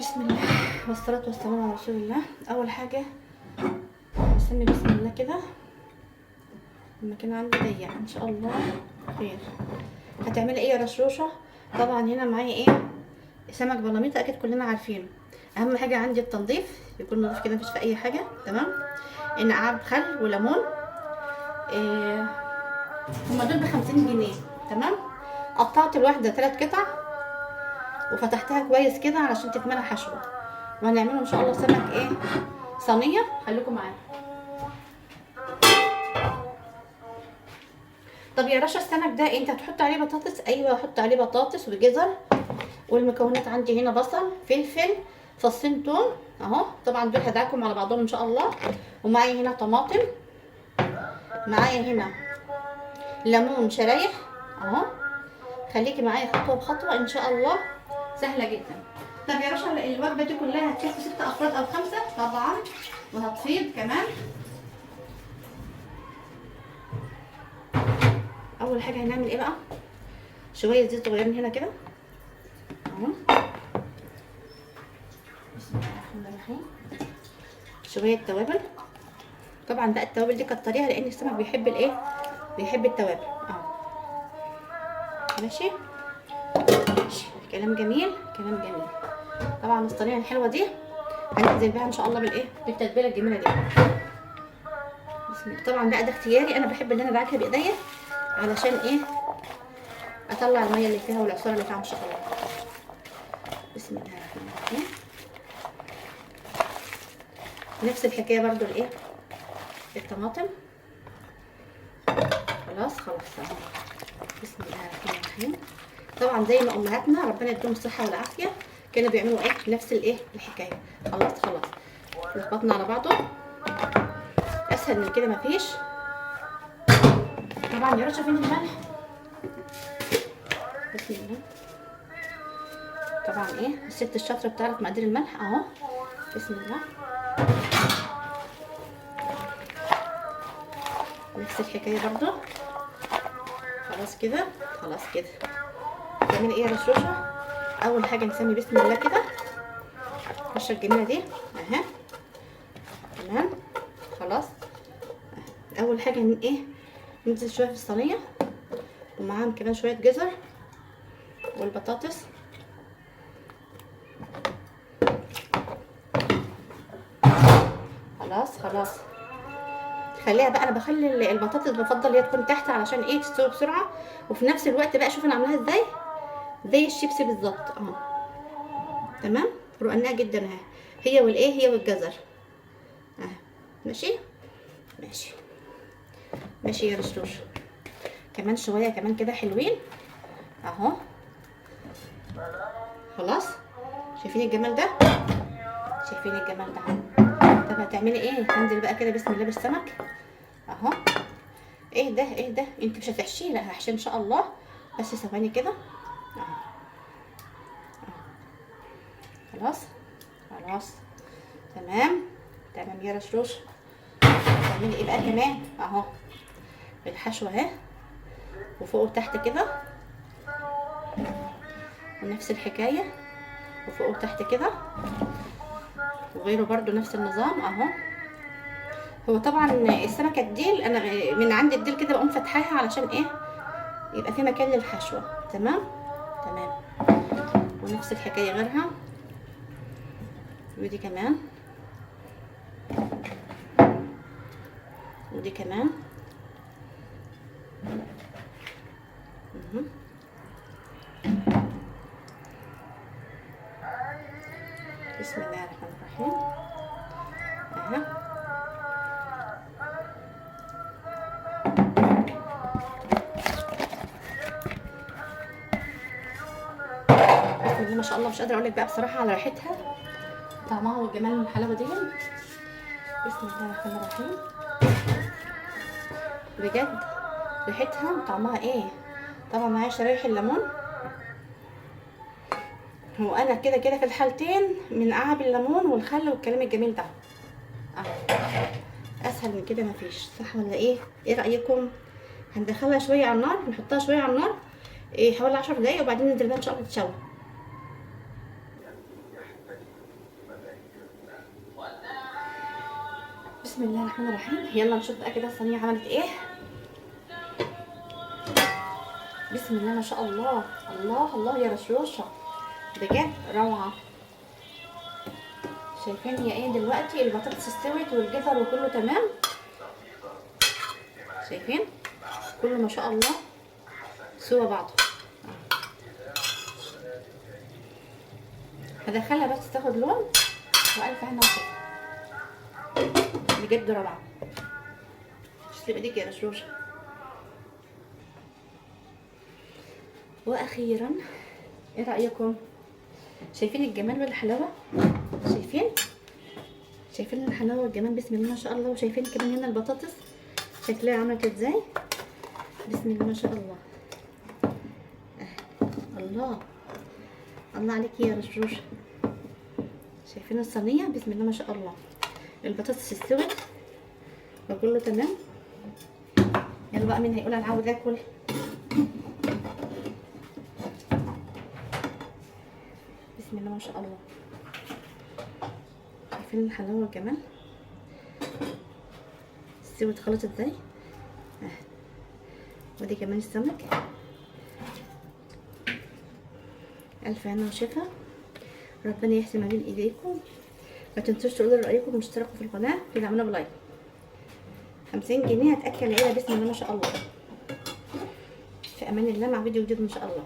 بسم الله والصلاة والسلام على رسول الله. أول حاجة نسمي بسم الله كده. المكان عندي ضيق إن شاء الله خير. هتعملي إيه يا رشروشة؟ طبعا هنا معايا إيه؟ سمك بلاميط، أكيد كلنا عارفينه. أهم حاجة عندي التنظيف، يكون نظيف كده مفيش في أي حاجة. تمام. نقعب خل وليمون. هما دول ب50 جنيه. تمام. قطعت الواحدة 3 قطع وفتحتها كويس كده علشان تتملى حشوة، وهنعمله ان شاء الله سمك ايه صينيه. خليكم معايا. طب يا رشا السمك ده انت هتحط عليه بطاطس؟ ايوه هحط عليه بطاطس وجزر. والمكونات عندي هنا بصل، فلفل، فصين توم اهو. طبعا دول هدعكم على بعضهم ان شاء الله. ومعايا هنا طماطم، معايا هنا ليمون شرايح اهو. خليكي معايا خطوه بخطوه ان شاء الله، سهله جدا. طب يا رشا الوجبه دي كلها هتكفي 6 افراد او 5 طبعا، وهتفيض كمان. اول حاجه هنعمل ايه بقى؟ شويه زيت صغيرين هنا كده اهو. بسم الله الرحمن الرحيم. شويه توابل. طبعا بقى التوابل دي كتريها لان السمك بيحب الايه، بيحب التوابل اهو. ماشي ماشي، كلام جميل كلام جميل. طبعا الصينيه الحلوه دي هننزل بيها ان شاء الله بالايه، بالتتبيله الجميله دي. بسم الله. طبعا بقى ده اختياري، انا بحب ان انا ادعكها بايديا علشان ايه، اطلع الميه اللي فيها والعصاره اللي فيها ان شاء الله. بسم الله الرحمن الرحيم. نفس الحكايه برضو الايه، الطماطم. خلاص اهو. بسم الله الرحمن الرحيم. طبعا زي ما امهاتنا ربنا يديهم الصحه والعافيه كانوا بيعملوا ايه، نفس الايه الحكايه. خلاص لخبطنا على بعضه، اسهل من كده مفيش. طبعا يا رشا فين الملح؟ بسم الله. طبعا ايه، الست الشاطره بتعرف مقادير الملح اهو. بسم الله. نفس الحكايه برضو. خلاص كده تعملي ايه يا رشروشه؟ اول حاجه نسمي بسم الله كده. الرشه الجميله دي اهي. تمام. خلاص. اول حاجه ايه، ننزل شويه في الصينيه ومعاهم كمان شويه جزر والبطاطس. خلاص خليها بقى. انا بخلي البطاطس بفضل هي تكون تحت علشان ايه، تستوي بسرعه. وفي نفس الوقت بقى شوف انا عاملاها ازاي، زي الشيبسي بالظبط اهو. تمام. رقناها جدا اهي، هي والايه، هي والجزر اهي. ماشي يا رشروش. كمان شويه كمان كده حلوين اهو. خلاص. شايفين الجمال ده؟ طب هتعملي ايه؟ هنزل بقى كده بسم الله بالسمك اهو. ايه ده انت مش هتحشيه؟ لا هحشيه ان شاء الله، بس ثواني كده اهو. خلاص تمام يا رشروش. تعملي ايه بقى كمان اهو، الحشوه اهي وفوق وتحت كده، ونفس الحكايه وفوق وتحت كده، وغيره برضو نفس النظام اهو. هو طبعا السمكه الديل انا من عند الديل كده بقوم فتحاها علشان ايه، يبقى في مكان للحشوه. تمام. ونفس الحكايه غيرها، ودي كمان ودي كمان. بسم الله الرحمن الرحيم اهي. بسم الله ما شاء الله، مش قادره اقول لك بقى بصراحه على ريحتها، طعمها والجمال والحلاوه دي. بسم الله الرحمن الرحيم. بجد ريحتها وطعمها ايه. طبعا معايا شرايح الليمون. هو انا كده في الحالتين من قعب الليمون والخل والكلام الجميل ده اهو. اسهل من كده مفيش، صح ولا ايه؟ ايه رايكم؟ هندخلها شويه على النار، نحطها شويه على النار حوالي 10 دقايق، وبعدين ننزل بقى ان شاء الله تتشوي. بسم الله الرحمن الرحيم. يلا نشوف بقى كده الصينيه عملت ايه. بسم الله ما شاء الله. الله الله يا رشروشه، بجد روعه. شايفين هي ايه دلوقتي؟ البطاطس استوت والجزر وكله تمام. شايفين كله ما شاء الله سوا بعضه. هدخلها بس تاخد لون والف هنا وشفا. بجد روعه. تسلم ايديك يا رشروشه. واخيرا ايه رايكم؟ شايفين الجمال والحلاوه؟ شايفين الحلاوه والجمال؟ بسم الله ما شاء الله. وشايفين كمان هنا البطاطس شكلها عملت ازاي؟ بسم الله ما شاء الله. الله الله عليكي يا رشروشه. شايفين الصينيه؟ بسم الله ما شاء الله. البطاطس استوت وكله تمام. يلا بقى مين هيقول انا عاوز اكل؟ بسم الله ما شاء الله. شايفين الحلاوه والجمال؟ استوت خالص ازاي. ودي كمان السمك. الف هنا وشفا. ربنا يحسن ما بين ايديكم. ما تنسوش تقولوا رايكم واشتركوا في القناه وتدعمونا بلايك. 50 جنيه هتاكل العيله. بسم الله ما شاء الله. في امان الله مع فيديو جديد ان شاء الله.